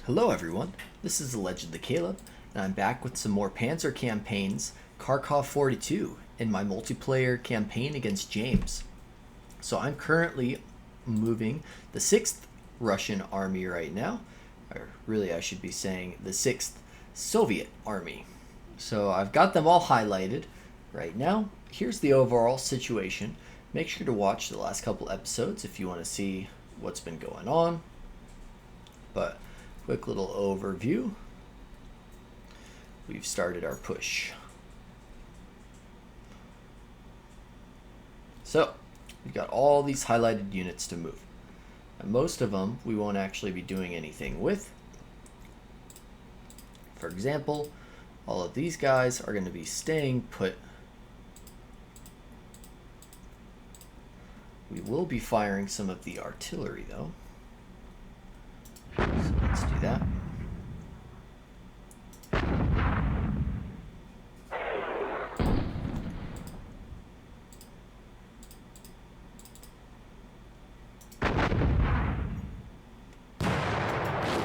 Hello everyone, this is Allegedly Caleb, and I'm back with some more Panzer Campaigns, Kharkov 42, in my multiplayer campaign against James. So I'm currently moving the 6th Russian army right now, or really I should be saying the 6th Soviet army. So I've got them all highlighted right now. Here's the overall situation. Make sure to watch the last couple episodes if you want to see what's been going on. But quick little overview. We've started our push. So we've got all these highlighted units to move. And most of them we won't actually be doing anything with. For example, all of these guys are going to be staying put. We will be firing some of the artillery though. So let's do that.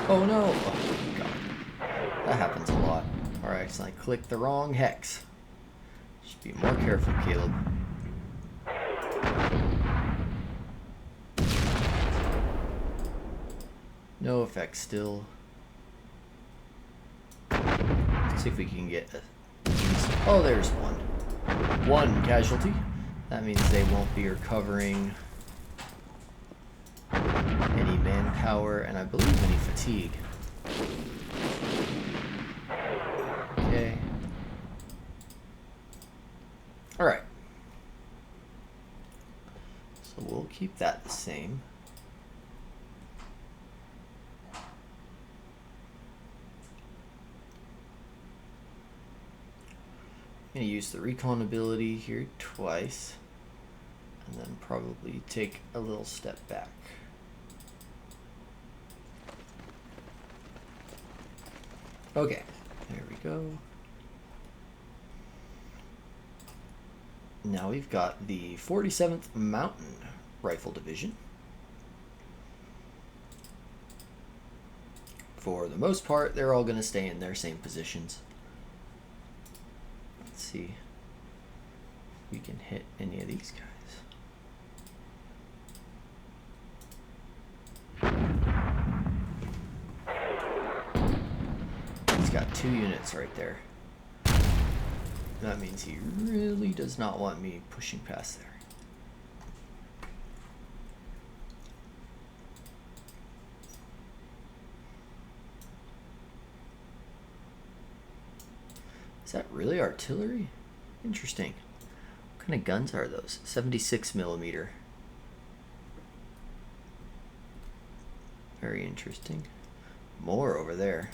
Oh no! Oh god. That happens a lot. Alright, so I clicked the wrong hex. Should be more careful, Caleb. No effect still. Let's see if we can get a... Oh, there's one. One casualty. That means they won't be recovering any manpower and I believe any fatigue. Okay. Alright. So we'll keep that the same. I'm going to use the recon ability here twice and then probably take a little step back. Okay, there we go. Now we've got the 47th Mountain Rifle Division. For the most part, they're all going to stay in their same positions. Let's see if we can hit any of these guys. He's got 2 units right there. That means he really does not want me pushing past there. Is that really artillery? Interesting. What kind of guns are those? 76 millimeter. Very interesting. More over there.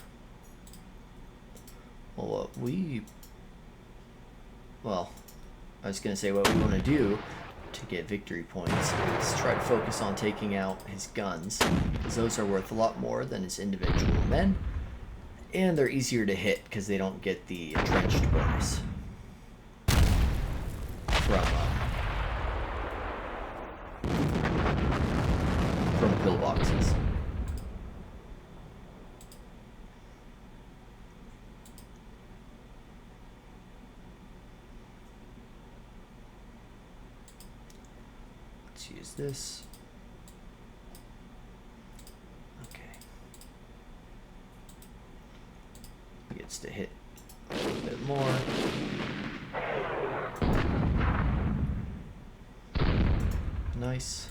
Well, I was going to say what we want to do to get victory points is try to focus on taking out his guns, because those are worth a lot more than his individual men. And they're easier to hit because they don't get the entrenched bonus from pillboxes. Let's use this. Gets to hit a little bit more. Nice.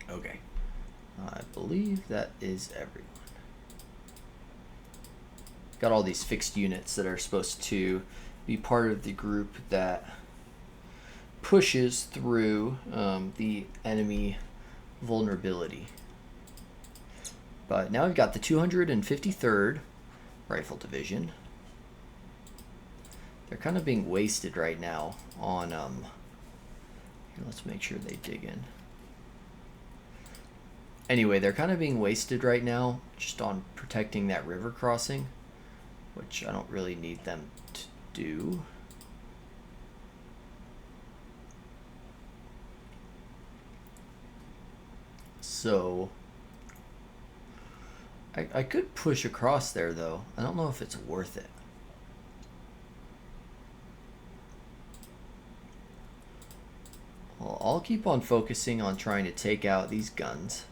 Okay. I believe that is everyone. Got all these fixed units that are supposed to be part of the group that pushes through the enemy vulnerability. But now we've got the 253rd Rifle Division. They're kind of being wasted right now on, here, let's make sure they dig in. Anyway, they're kind of being wasted right now just on protecting that river crossing, which I don't really need them to do. So I could push across there, though. I don't know if it's worth it. Well, I'll keep on focusing on trying to take out these guns.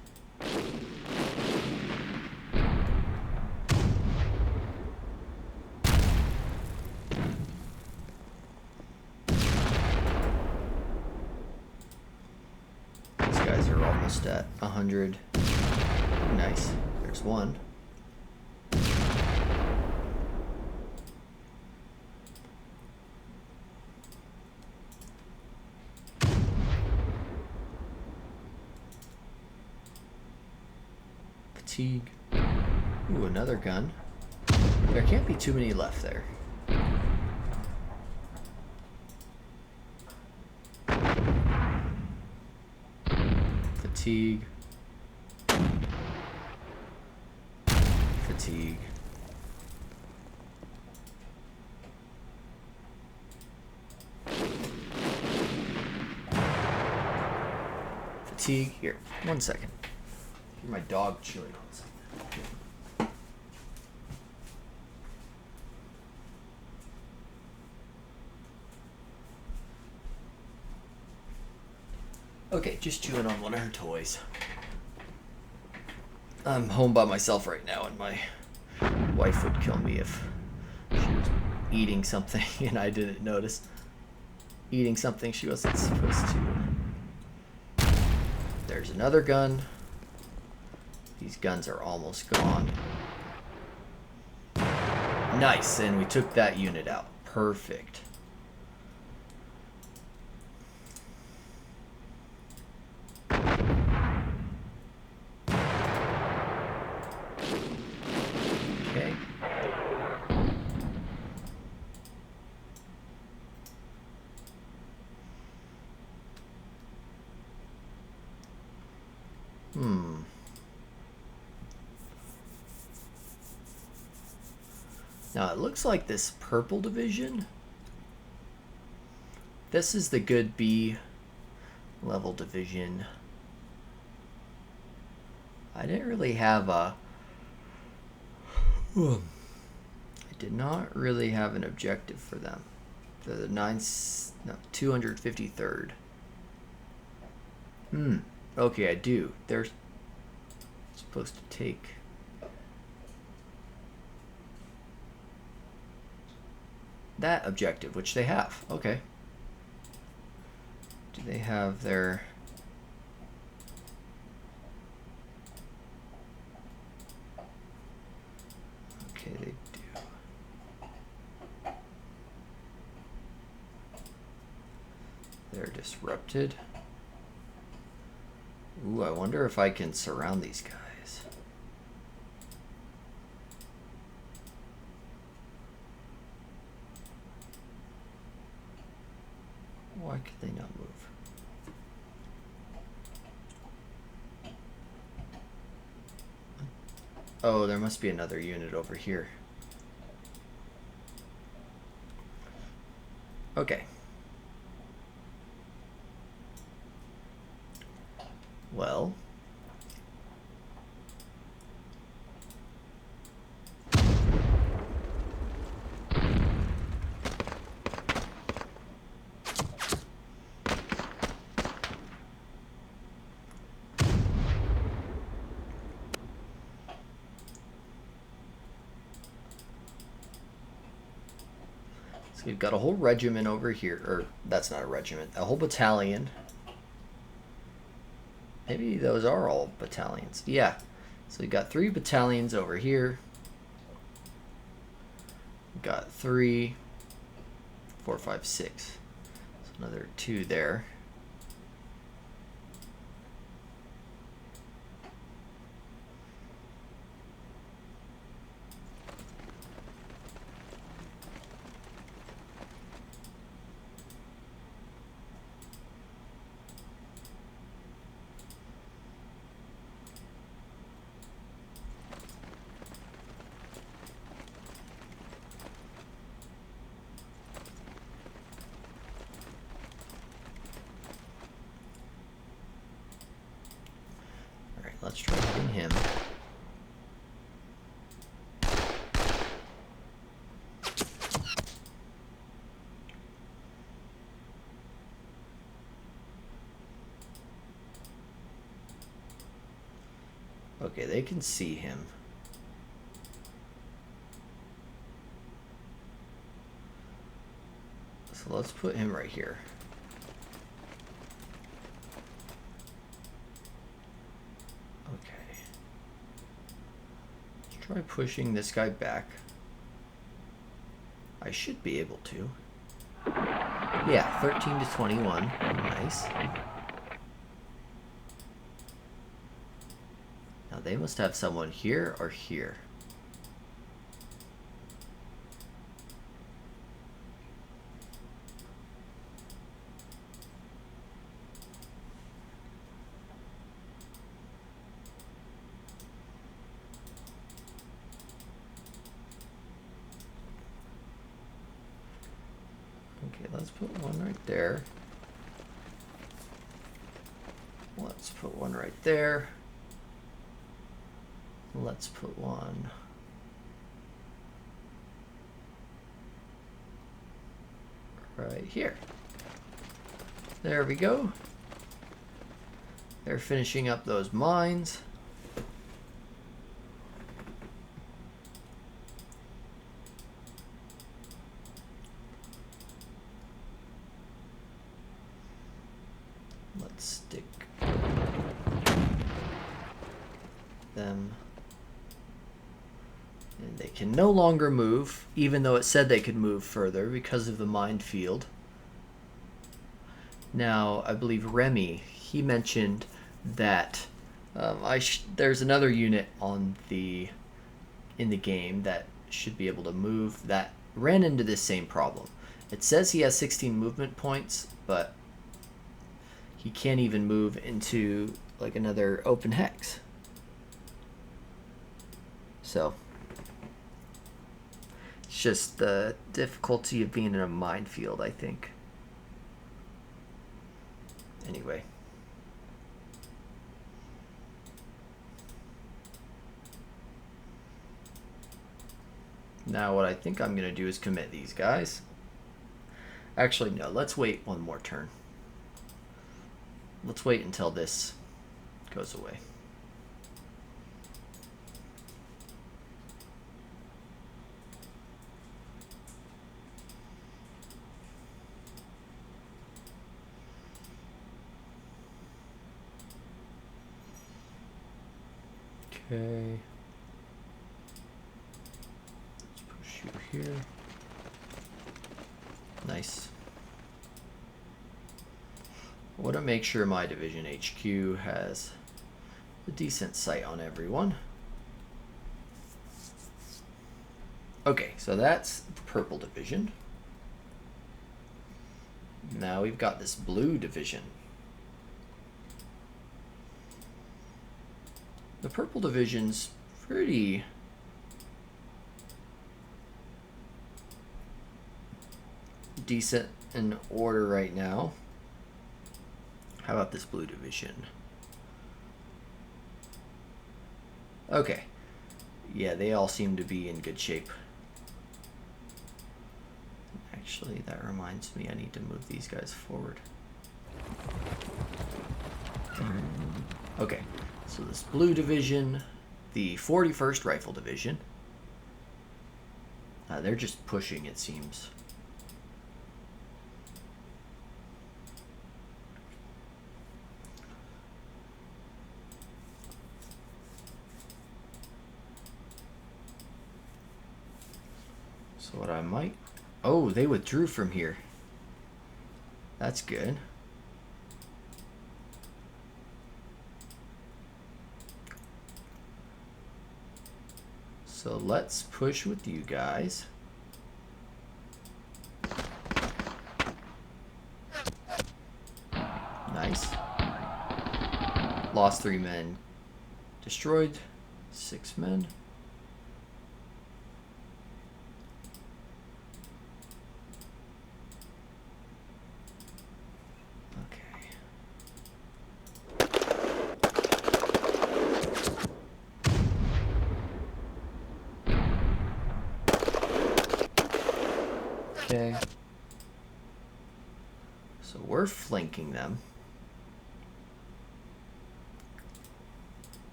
These guys are almost at 100. Nice. There's one. Fatigue. Ooh, another gun. There can't be too many left there. Fatigue. Fatigue. Fatigue. Here, 1 second. Hear my dog chewing on something. Okay, just chewing on one of her toys. I'm home by myself right now, and my wife would kill me if she was eating something and I didn't notice. Eating something she wasn't supposed to. There's another gun. These guns are almost gone. Nice, and we took that unit out. Perfect. Okay. Now it looks like this purple division, this is the good B level division. I didn't really have a, I did not really have an objective for them. The 253rd. Okay, I do. They're supposed to take that objective, which they have. Okay. Do they have their... Okay, they do. They're disrupted. Ooh, I wonder if I can surround these guys. Why could they not move? Oh, there must be another unit over here. Okay. Well. So we've got a whole regiment over here, or that's not a regiment, a whole battalion. Maybe those are all battalions. Yeah. So we've got 3 battalions over here. We've got 3, 4, 5, 6. So another 2 there. Let's try hitting him. Okay, they can see him. So let's put him right here. Okay. Let's try pushing this guy back. I should be able to. Yeah, 13 to 21. Nice. Now they must have someone here or here. Okay, let's put one right there. Let's put one right there. Let's put one right here. There we go. They're finishing up those mines. Let's stick them. And they can no longer move, even though it said they could move further because of the minefield. Now, I believe Remy, he mentioned that there's another unit in the game that should be able to move that ran into this same problem. It says he has 16 movement points, but he can't even move into like another open hex. So it's just the difficulty of being in a minefield, I think. Anyway. Now what I think I'm going to do is commit these guys. Actually, no, let's wait one more turn. Let's wait until this goes away. Okay. Let's push you here. Nice. I want to make sure my division HQ has a decent sight on everyone. Okay, so that's the purple division. Now we've got this blue division. The purple division's pretty decent in order right now. How about this blue division? Okay. Yeah, they all seem to be in good shape. Actually, that reminds me, I need to move these guys forward. Okay, so this blue division, the 41st Rifle Division, they're just pushing, it seems. So what I might... Oh, they withdrew from here. That's good. So let's push with you guys. Nice. Lost 3 men. Destroyed 6 men. Okay. So we're flanking them.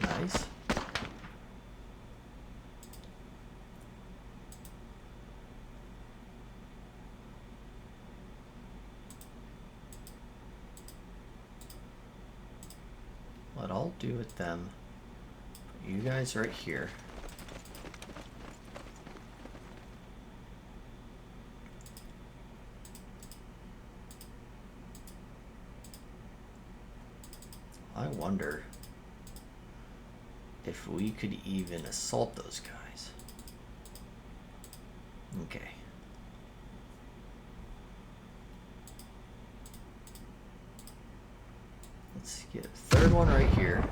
Nice. What I'll do with them, put you guys right here. I wonder if we could even assault those guys. Okay. Let's get a third one right here.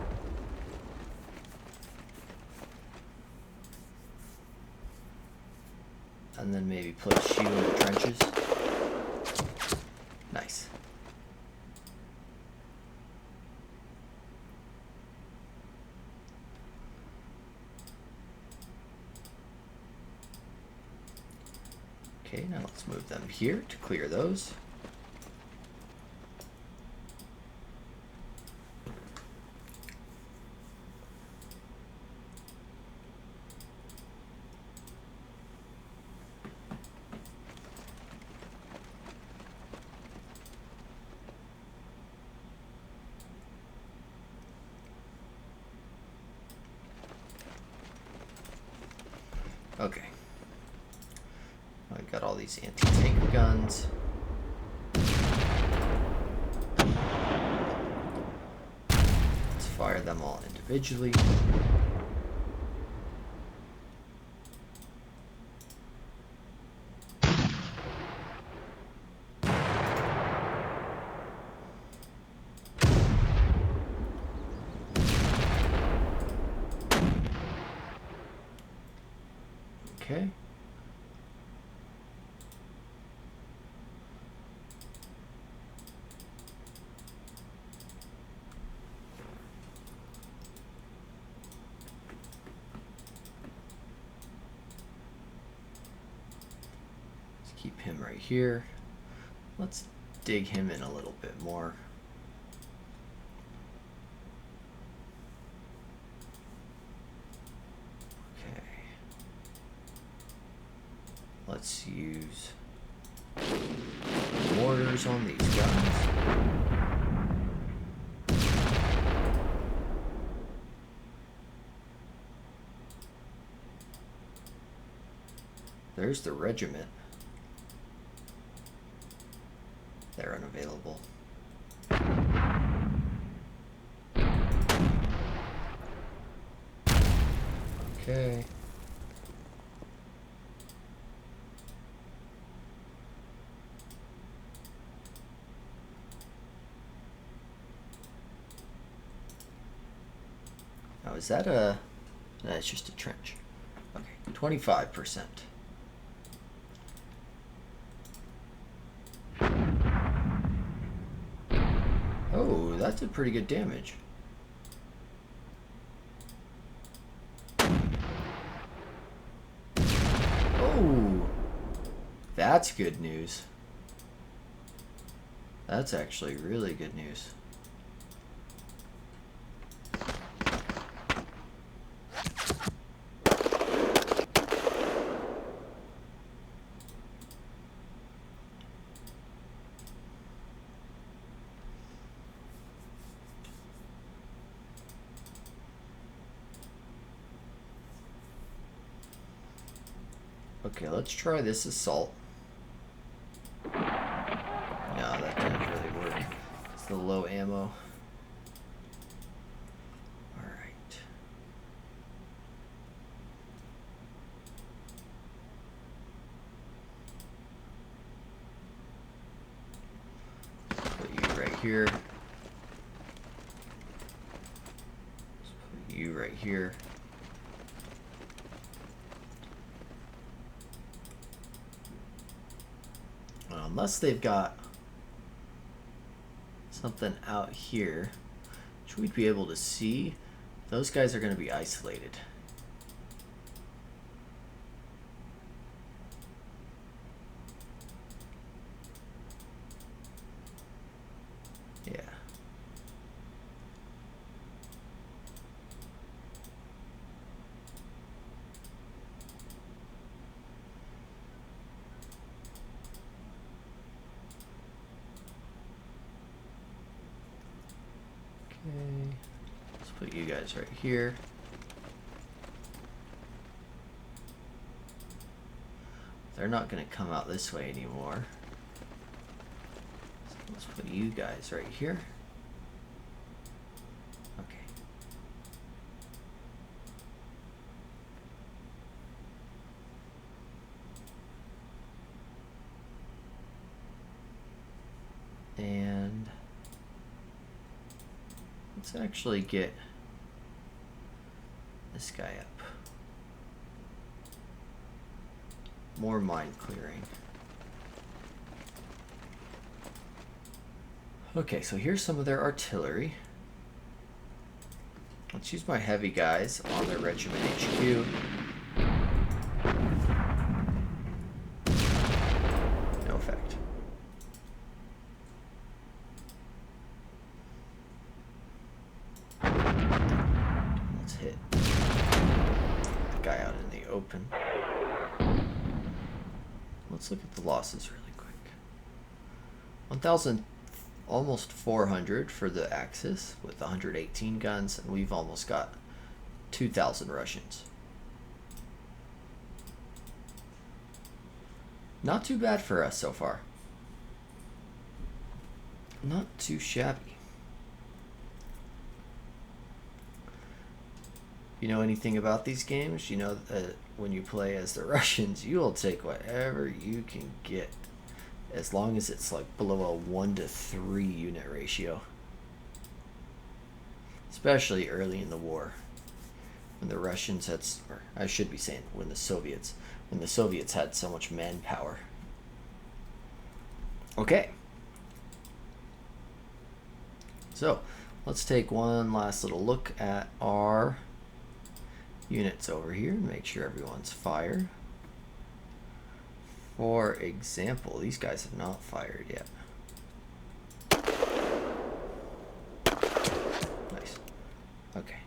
And then maybe place you in the trenches. Nice. Okay, now let's move them here to clear those. Okay. I've got all these anti-tank guns. Let's fire them all individually. Okay. Let's keep him right here. Let's dig him in a little bit more. Let's use mortars on these guys. There's the regiment. They're unavailable. Okay. Now is that a... That's just a trench. Okay, 25%. Oh, that's a pretty good damage. Oh, that's good news. That's actually really good news. Okay, let's try this assault. No, that didn't really work. It's the low ammo. Alright. Put you right here. Let's put you right here. Unless they've got something out here, which we'd be able to see. Those guys are going to be isolated. Yeah. Okay. Let's put you guys right here. They're not going to come out this way anymore. So let's put you guys right here. Okay. And let's actually get this guy up. More mine clearing. Okay, so here's some of their artillery. Let's use my heavy guys on their regiment HQ. No effect. Let's hit the guy out in the open. Let's look at the losses really quick. 1,000, almost 400 for the Axis with 118 guns, and we've almost got 2,000 Russians. Not too bad for us so far. Not too shabby. You know anything about these games? You know that when you play as the Russians, you will take whatever you can get, as long as it's like below a 1-to-3 unit ratio. Especially early in the war, when the Russians had, or I should be saying when the Soviets had so much manpower. Okay. So let's take one last little look at our units over here and make sure everyone's fired. For example, these guys have not fired yet. Nice. Okay.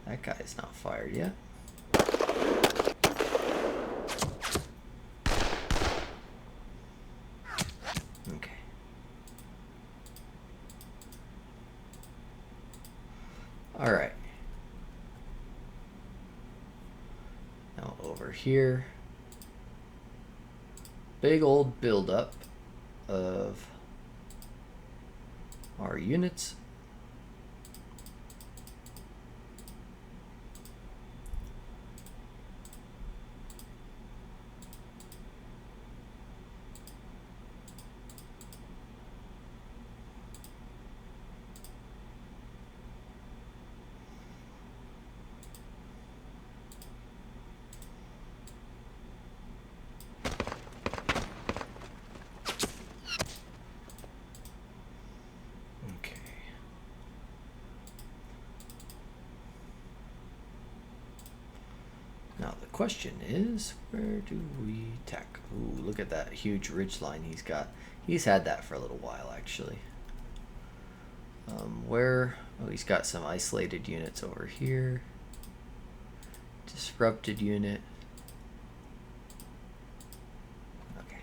That guy's not fired yet. All right. Now over here, big old buildup of our units. Now the question is, where do we attack? Ooh, look at that huge ridge line he's got. He's had that for a little while, actually. Where? Oh, he's got some isolated units over here. Disrupted unit. Okay.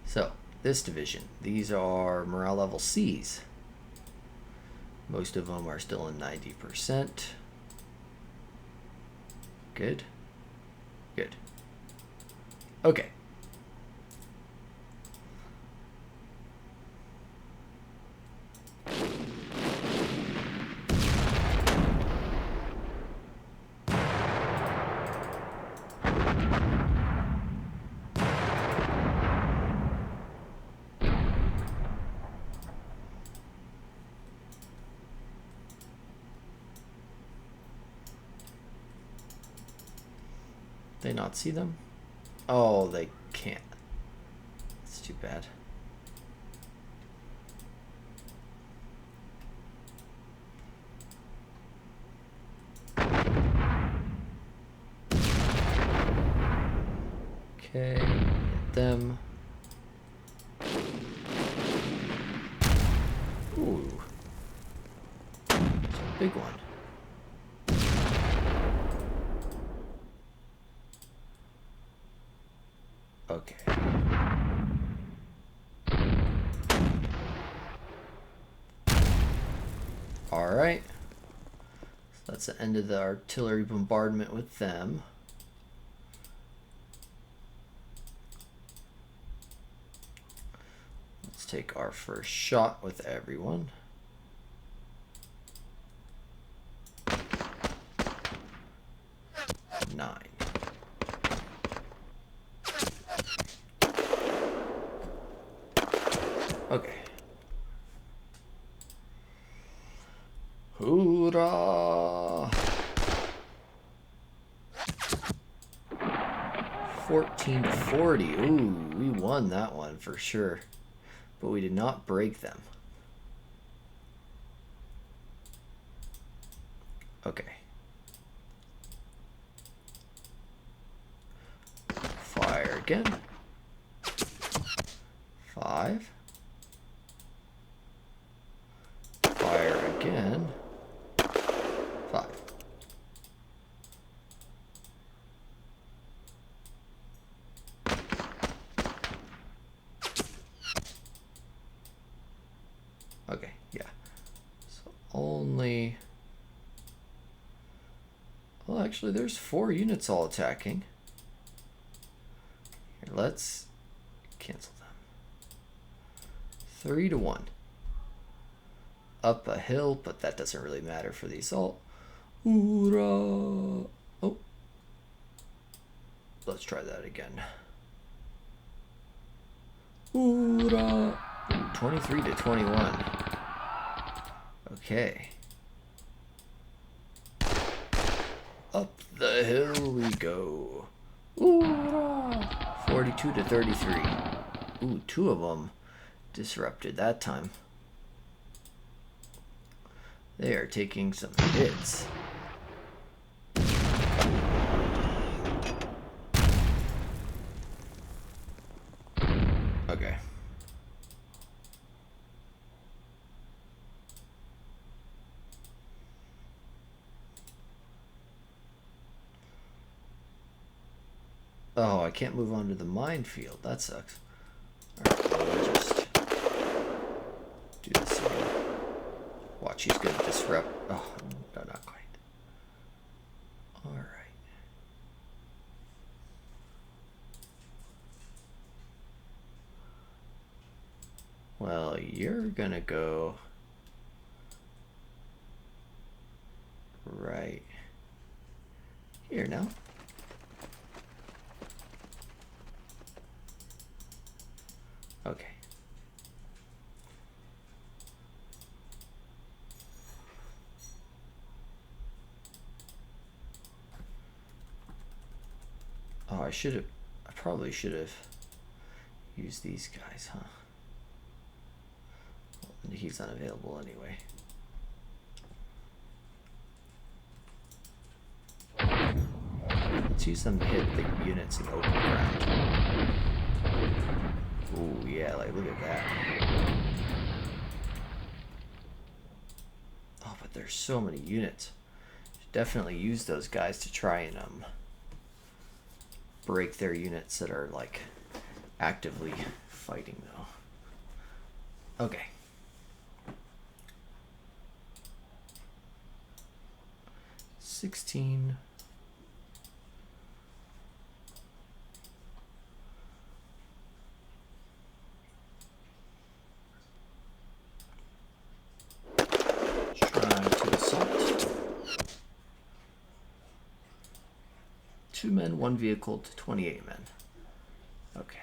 So, this division. These are morale level C's. Most of them are still in 90%. Good. Good. Okay. they not see them? Oh, they can't. It's too bad. Okay, hit them. Ooh. It's a big one. Okay. All right. So that's the end of the artillery bombardment with them. Let's take our first shot with everyone. Nine. Okay. Hoorah! 14 to 40. Ooh, we won that one for sure. But we did not break them. Okay. Fire again. 5. Fire again. 5. Okay, yeah. So only... Well, actually, there's 4 units all attacking. Here, let's cancel them. 3 to 1. Up a hill, but that doesn't really matter for the assault. Hoorah! Oh. Let's try that again. Hoorah! 23 to 21. Okay. Up the hill we go. Hoorah! 42 to 33. Ooh, 2 of them disrupted that time. They are taking some hits. Okay. Oh, I can't move on to the minefield. That sucks. Alright, well, we'll just do this again. Watch, he's going to disrupt. Oh, no, not quite. Alright. Well, you're going to go right here now. Okay. Oh, I probably should have used these guys, huh? Well, he's unavailable anyway. Let's use them to hit the units in the open ground. Ooh, yeah, like, look at that. Oh, but there's so many units. Should definitely use those guys to try and, break their units that are, like, actively fighting, though. Okay. $16. Try to assault. 2 men, 1 vehicle to 28 men. Okay.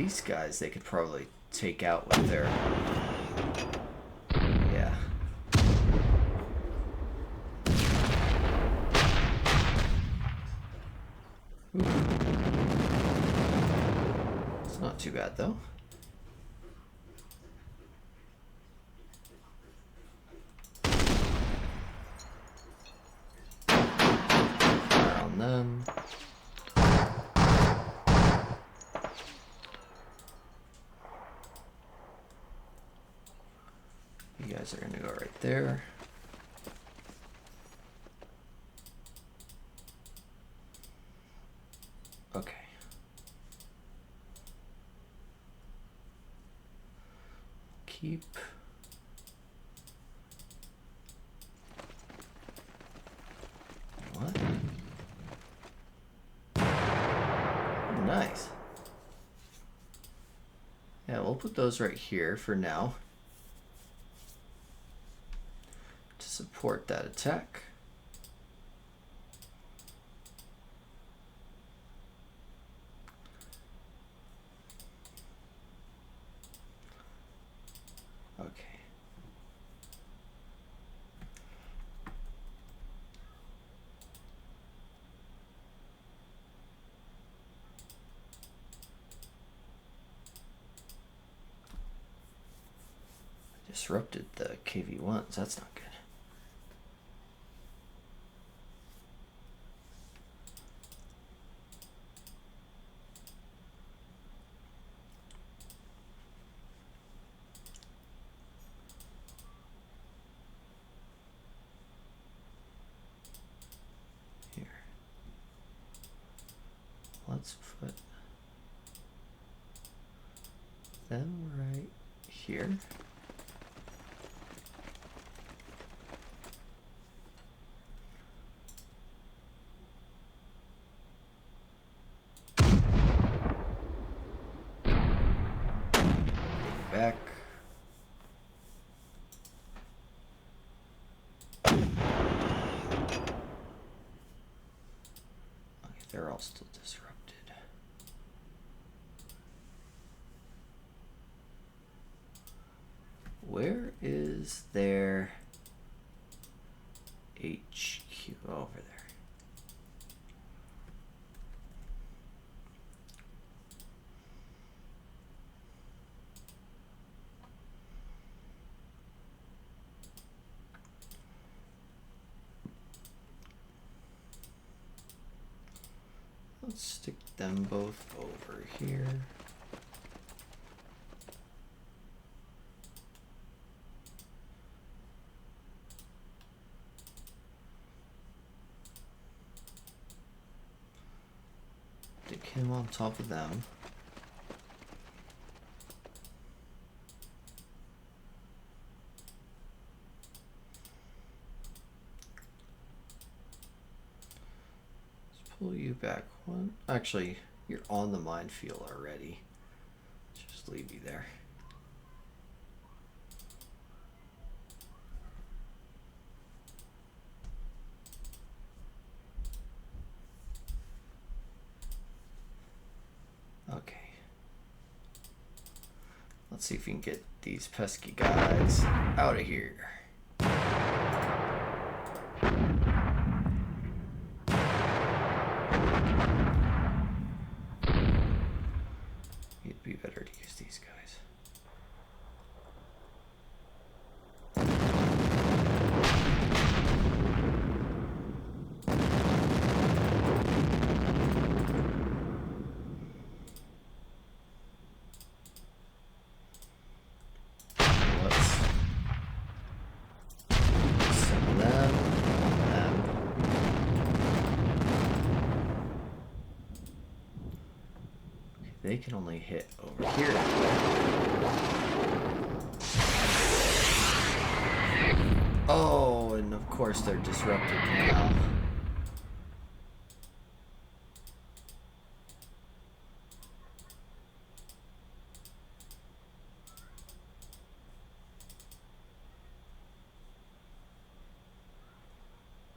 these guys they could probably take out with their... Yeah. Ooh. It's not too bad though. Fire on them. You guys are gonna go right there. Okay. Keep. What? Nice. Yeah, we'll put those right here for now to support that attack. Okay. Disrupted the KV-1s. That's not good. Here. Let's put them right here. Back. Okay, they're all still disrupted. Where is their HQ? Over there. Let's stick them both over here. Stick him on top of them. Pull you back one. Actually, you're on the minefield already. Just leave you there. Okay. Let's see if we can get these pesky guys out of here. It'd be better to use these guys. They can only hit over here. Oh, and of course they're disrupted now.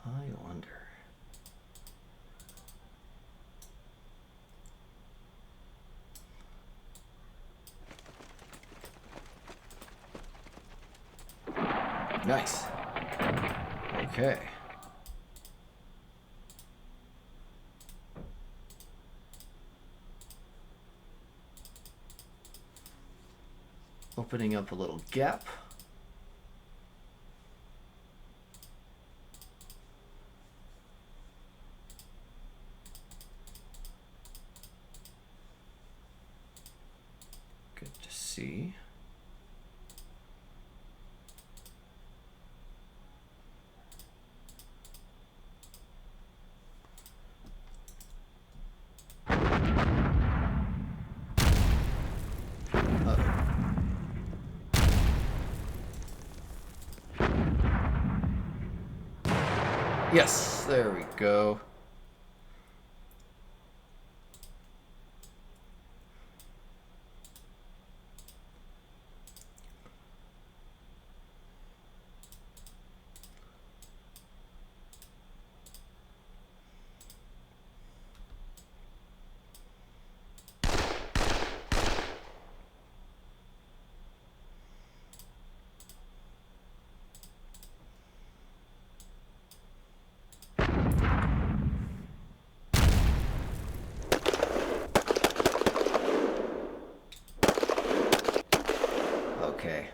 I wonder. Nice. Okay. Opening up a little gap. Good to see. Yes, there we go. Okay.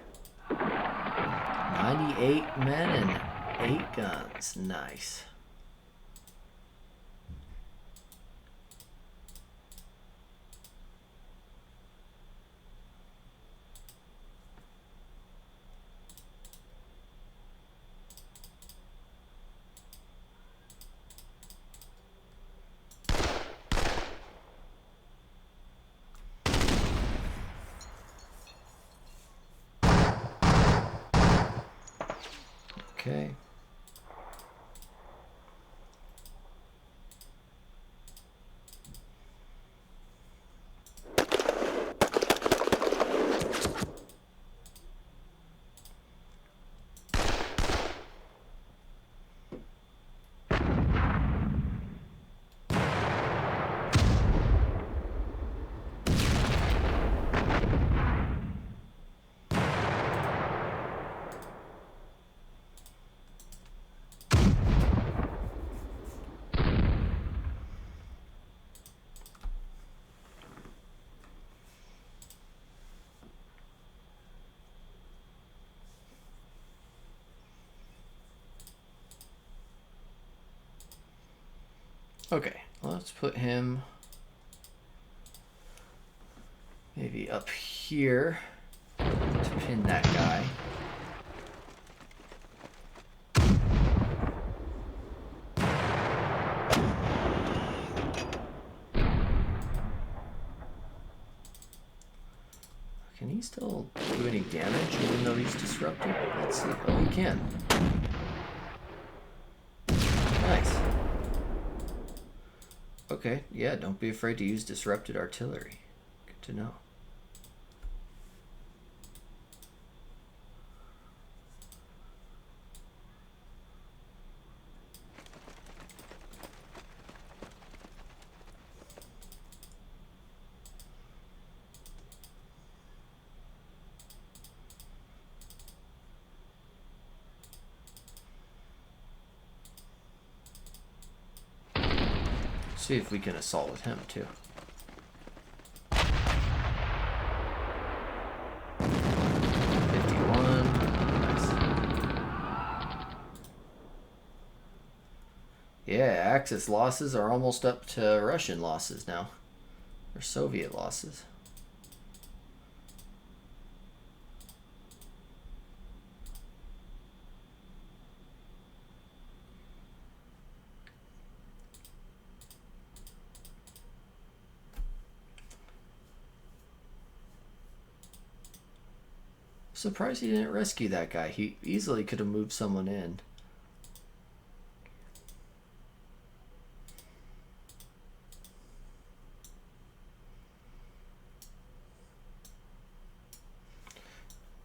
98 men and 8 guns. Nice. Okay. Okay, let's put him maybe up here to pin that guy. Can he still do any damage even though he's disrupted? Let's see. Oh, he can. Nice. Okay, yeah, don't be afraid to use disrupted artillery. Good to know. See if we can assault with him too. 51. Nice. Yeah, Axis losses are almost up to Russian losses now. Or Soviet losses. Surprised he didn't rescue that guy. He easily could have moved someone in.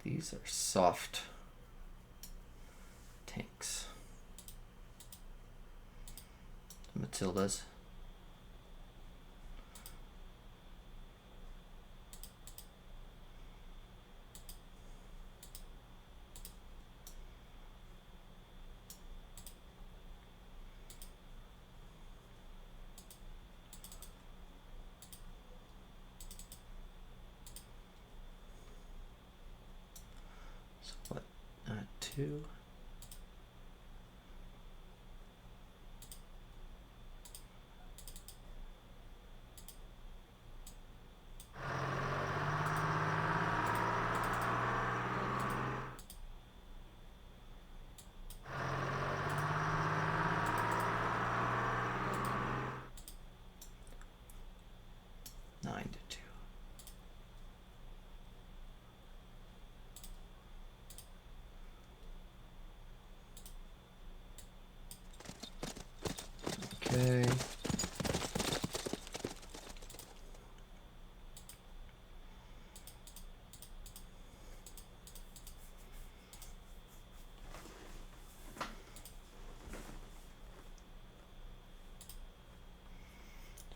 These are soft tanks. Matildas. So what? 2. Okay.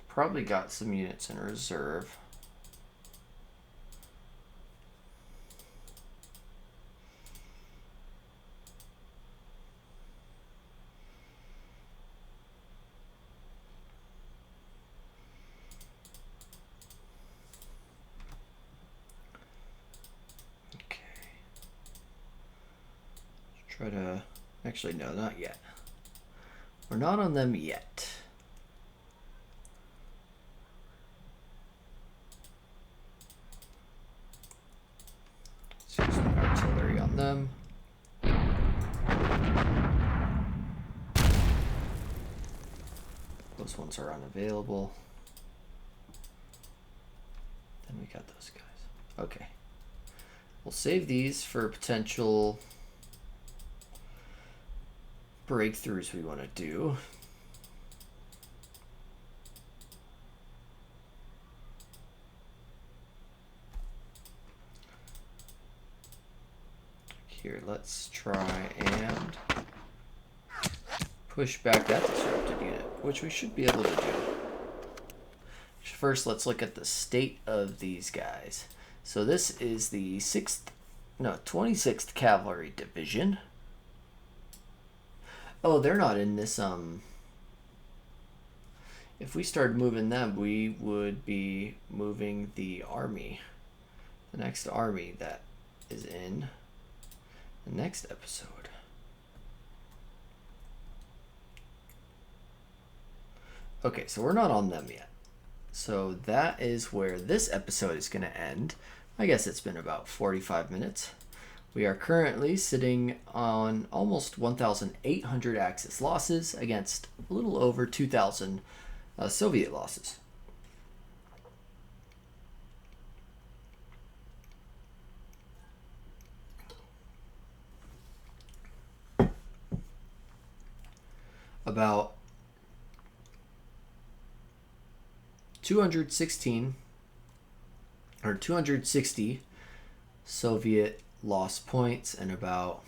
Probably got some units in reserve. Try to, actually no, not yet. We're not on them yet. Let's use some artillery on them. Those ones are unavailable. Then we got those guys. Okay. We'll save these for potential breakthroughs we want to do. Here, let's try and push back that disrupted unit, which we should be able to do. First, let's look at the state of these guys. So this is the 26th Cavalry Division. Oh, they're not in this, if we started moving them, we would be moving the army. The next army that is in the next episode. Okay, so we're not on them yet. So that is where this episode is going to end. I guess it's been about 45 minutes. We are currently sitting on almost 1,800 Axis losses against a little over 2,000 Soviet losses. About 216 or 260 Soviet lost points and about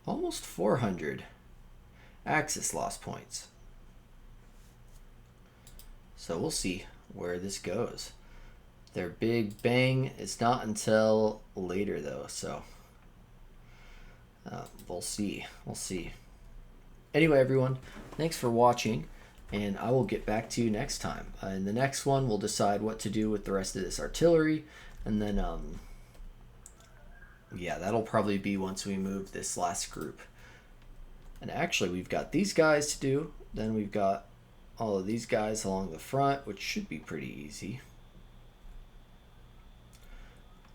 almost 400 Axis lost points. So we'll see where this goes. Their big bang is not until later though, so we'll see. We'll see. Anyway, everyone, thanks for watching, and I will get back to you next time. In the next one, we'll decide what to do with the rest of this artillery, and then, yeah, that'll probably be once we move this last group. And actually, we've got these guys to do. Then we've got all of these guys along the front, which should be pretty easy.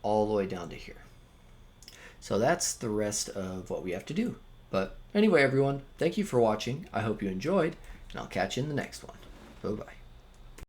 All the way down to here. So that's the rest of what we have to do. But anyway, everyone, thank you for watching. I hope you enjoyed, and I'll catch you in the next one. Bye-bye.